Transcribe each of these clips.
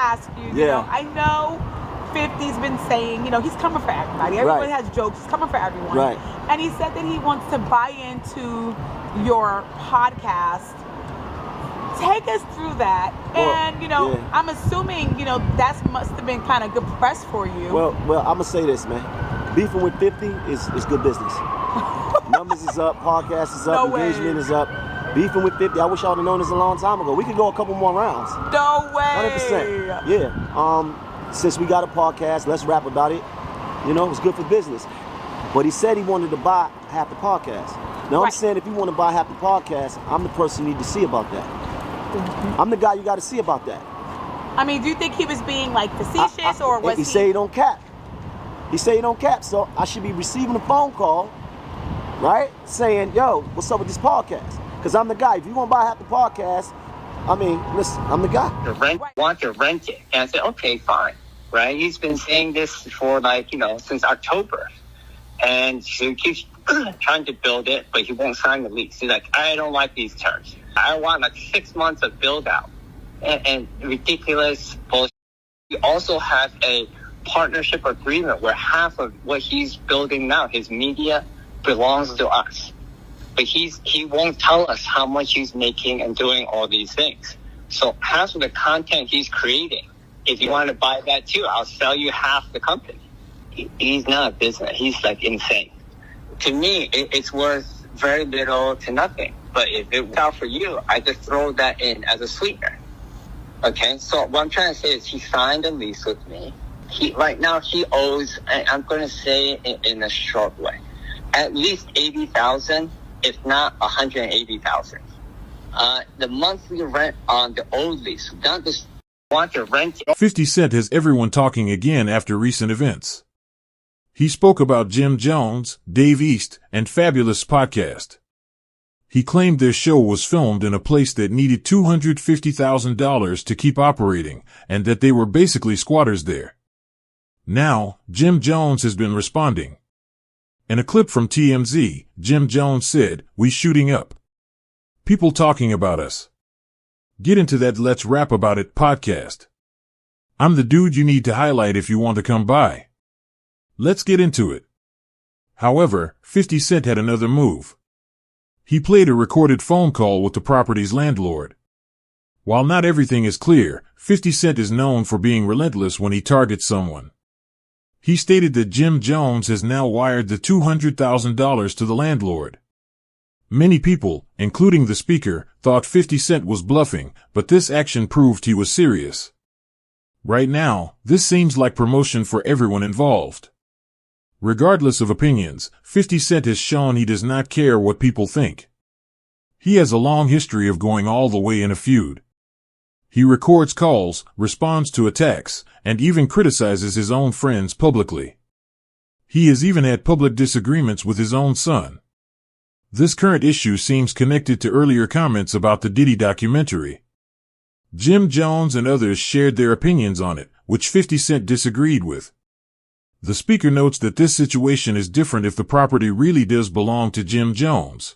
ask you, you know, I know 50's been saying, you know, he's coming for everybody. Everyone has jokes. He's coming for everyone. Right. And he said that he wants to buy into your podcast. Take us through that. And, you know, I'm assuming, you know, that must have been kind of good press for you. Well, I'm going to say this, man. Beefing with 50 is good business. Numbers is up, podcast is up, engagement is up. Beefing with 50, I wish I would have known this a long time ago. We could go a couple more rounds. No way. 100%. Yeah. Since we got a podcast, let's rap about it. You know, it's good for business. But he said he wanted to buy half the podcast. Now, I'm saying if you want to buy half the podcast, I'm the person you need to see about that. I'm the guy you got to see about that. I mean, do you think he was being, like, facetious or was he? He said he don't cap. He said he don't cap. So I should be receiving a phone call, right, saying, yo, what's up with this podcast? Because I'm the guy. If you want to buy half the podcast, I mean, listen, I'm the guy. Want to rent it. And I said, okay, fine. Right? He's been saying this for, like, you know, since October. And so he keeps trying to build it, but he won't sign the lease. He's like, I don't like these terms. I want like 6 months of build out. And ridiculous bullshit. We also have a partnership agreement where half of what he's building now, his media, belongs to us. But he won't tell us how much he's making and doing all these things. So half of the content he's creating, if you want to buy that too, I'll sell you half the company. He's not a business. He's like insane. To me, it's worth very little to nothing. But if it works out for you, I just throw that in as a sweetener. Okay, so what I'm trying to say is he signed a lease with me. Right now he owes, I'm going to say it in a short way, at least $80,000, if not $180,000. The monthly rent on the old lease, not just want to rent it. 50 Cent has everyone talking again after recent events. He spoke about Jim Jones, Dave East, and Fabulous podcast. He claimed their show was filmed in a place that needed $250,000 to keep operating, and that they were basically squatters there. Now, Jim Jones has been responding. In a clip from TMZ, Jim Jones said, "We shooting up. People talking about us. Get into that Let's Rap About It podcast. I'm the dude you need to highlight if you want to come by. Let's get into it." However, 50 Cent had another move. He played a recorded phone call with the property's landlord. While not everything is clear, 50 Cent is known for being relentless when he targets someone. He stated that Jim Jones has now wired the $200,000 to the landlord. Many people, including the speaker, thought 50 Cent was bluffing, but this action proved he was serious. Right now, this seems like promotion for everyone involved. Regardless of opinions, 50 Cent has shown he does not care what people think. He has a long history of going all the way in a feud. He records calls, responds to attacks, and even criticizes his own friends publicly. He has even had public disagreements with his own son. This current issue seems connected to earlier comments about the Diddy documentary. Jim Jones and others shared their opinions on it, which 50 Cent disagreed with. The speaker notes that this situation is different if the property really does belong to Jim Jones.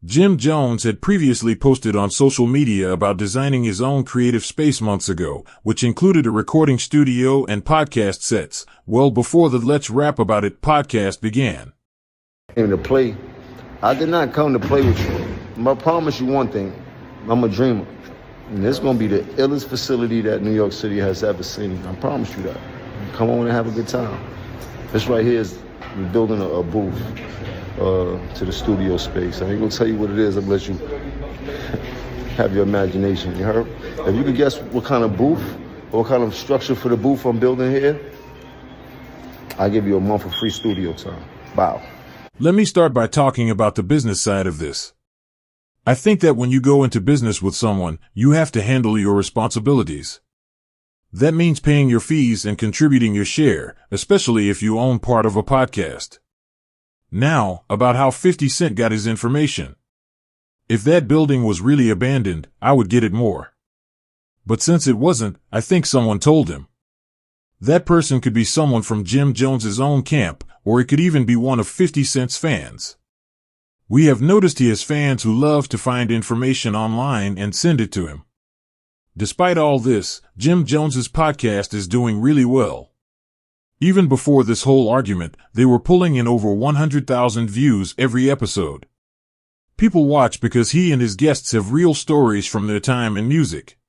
Jim Jones had previously posted on social media about designing his own creative space months ago, which included a recording studio and podcast sets, well before the Let's Rap About It podcast began. To play, I did not come to play with you. I promise you one thing, I'm a dreamer. And this is going to be the illest facility that New York City has ever seen. I promise you that. Come on and have a good time. This right here is building a booth to the studio space. I ain't gonna tell you what it is. I'm gonna let you have your imagination. You heard? If you could guess what kind of booth or what kind of structure for the booth I'm building here, I'll give you a month of free studio time. Wow. Let me start by talking about the business side of this. I think that when you go into business with someone, you have to handle your responsibilities. That means paying your fees and contributing your share, especially if you own part of a podcast. Now, about how 50 Cent got his information. If that building was really abandoned, I would get it more. But since it wasn't, I think someone told him. That person could be someone from Jim Jones's own camp, or it could even be one of 50 Cent's fans. We have noticed he has fans who love to find information online and send it to him. Despite all this, Jim Jones's podcast is doing really well. Even before this whole argument, they were pulling in over 100,000 views every episode. People watch because he and his guests have real stories from their time in music.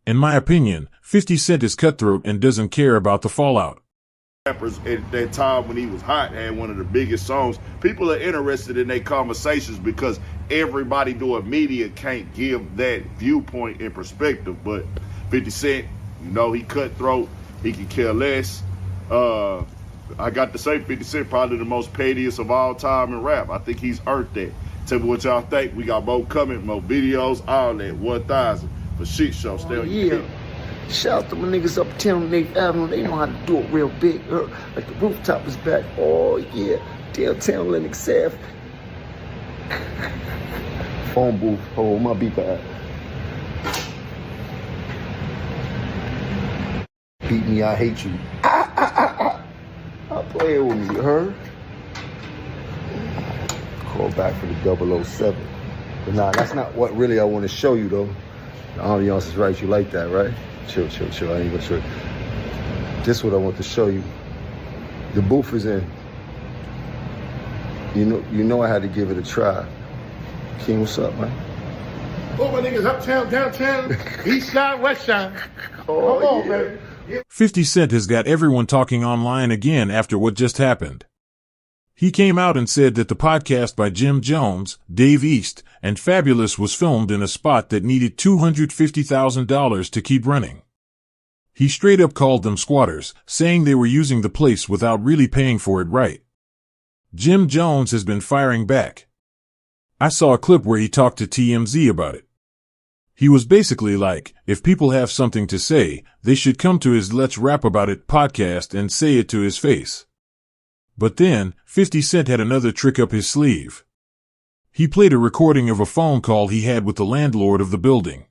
In my opinion, 50 Cent is cutthroat and doesn't care about the fallout. Rappers at that time when he was hot had one of the biggest songs. People are interested in their conversations because everybody doing media can't give that viewpoint and perspective. But 50 Cent, you know, he cutthroat, he can care less. I got to say 50 Cent probably the most pettiest of all time in rap. I think he's earned that. Tell me what y'all think. We got more coming, more videos, all that. 1,000 for Shit Show. Stay on your feet. Shout out to my niggas uptown on 8th Avenue. They know how to do it real big. Like the rooftop is back. Oh, yeah. Downtown Lennox Ave. Phone booth. Oh, my beat back. Beat me, I hate you. Stop playing with me, you heard? Call back for the 007. But nah, that's not what really I want to show you, though. The ambiance is right. You like that, right? Chill. I ain't gonna show you. This is what I want to show you. The booth is in. You know I had to give it a try. King, what's up, man? Oh, my niggas uptown, downtown, east side, west side. Oh, Come on, yeah. baby. 50 Cent has got everyone talking online again after what just happened. He came out and said that the podcast by Jim Jones, Dave East, and Fabulous was filmed in a spot that needed $250,000 to keep running. He straight up called them squatters, saying they were using the place without really paying for it right. Jim Jones has been firing back. I saw a clip where he talked to TMZ about it. He was basically like, if people have something to say, they should come to his Let's Rap About It podcast and say it to his face. But then, 50 Cent had another trick up his sleeve. He played a recording of a phone call he had with the landlord of the building.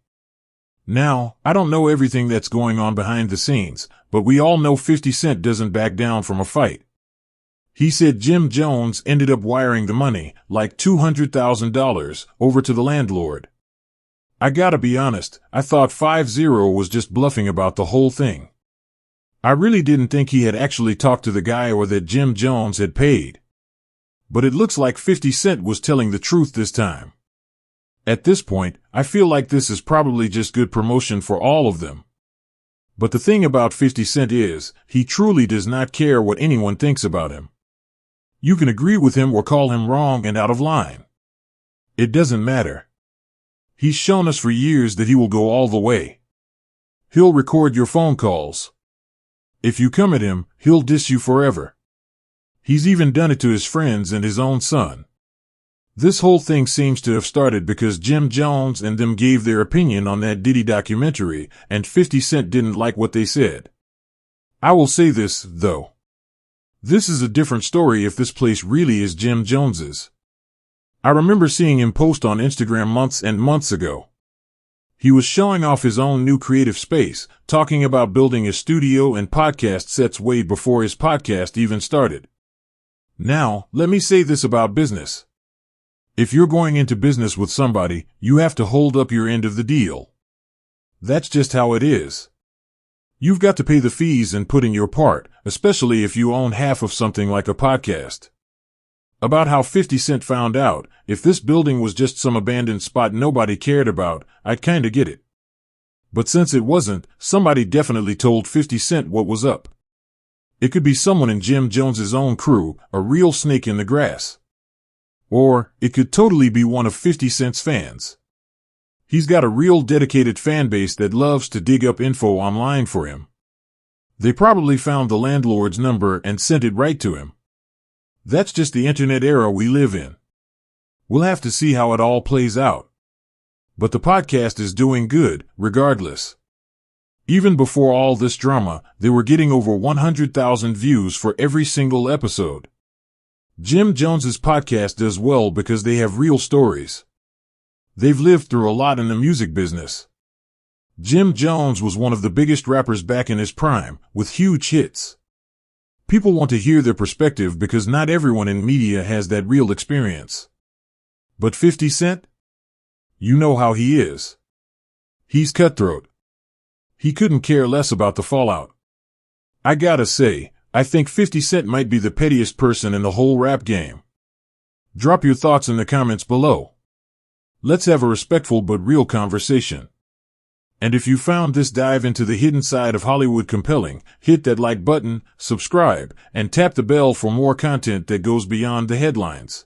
Now, I don't know everything that's going on behind the scenes, but we all know 50 Cent doesn't back down from a fight. He said Jim Jones ended up wiring the money, like $200,000, over to the landlord. I gotta be honest, I thought 50 was just bluffing about the whole thing. I really didn't think he had actually talked to the guy or that Jim Jones had paid. But it looks like 50 Cent was telling the truth this time. At this point, I feel like this is probably just good promotion for all of them. But the thing about 50 Cent is, he truly does not care what anyone thinks about him. You can agree with him or call him wrong and out of line. It doesn't matter. He's shown us for years that he will go all the way. He'll record your phone calls. If you come at him, he'll diss you forever. He's even done it to his friends and his own son. This whole thing seems to have started because Jim Jones and them gave their opinion on that Diddy documentary, and 50 Cent didn't like what they said. I will say this, though. This is a different story if this place really is Jim Jones's. I remember seeing him post on Instagram months and months ago. He was showing off his own new creative space, talking about building a studio and podcast sets way before his podcast even started. Now, let me say this about business. If you're going into business with somebody, you have to hold up your end of the deal. That's just how it is. You've got to pay the fees and put in your part, especially if you own half of something like a podcast. About how 50 Cent found out, if this building was just some abandoned spot nobody cared about, I'd kinda get it. But since it wasn't, somebody definitely told 50 Cent what was up. It could be someone in Jim Jones's own crew, a real snake in the grass. Or, it could totally be one of 50 Cent's fans. He's got a real dedicated fan base that loves to dig up info online for him. They probably found the landlord's number and sent it right to him. That's just the internet era we live in. We'll have to see how it all plays out. But the podcast is doing good, regardless. Even before all this drama, they were getting over 100,000 views for every single episode. Jim Jones's podcast does well because they have real stories. They've lived through a lot in the music business. Jim Jones was one of the biggest rappers back in his prime, with huge hits. People want to hear their perspective because not everyone in media has that real experience. But 50 Cent? You know how he is. He's cutthroat. He couldn't care less about the fallout. I gotta say, I think 50 Cent might be the pettiest person in the whole rap game. Drop your thoughts in the comments below. Let's have a respectful but real conversation. And if you found this dive into the hidden side of Hollywood compelling, hit that like button, subscribe, and tap the bell for more content that goes beyond the headlines.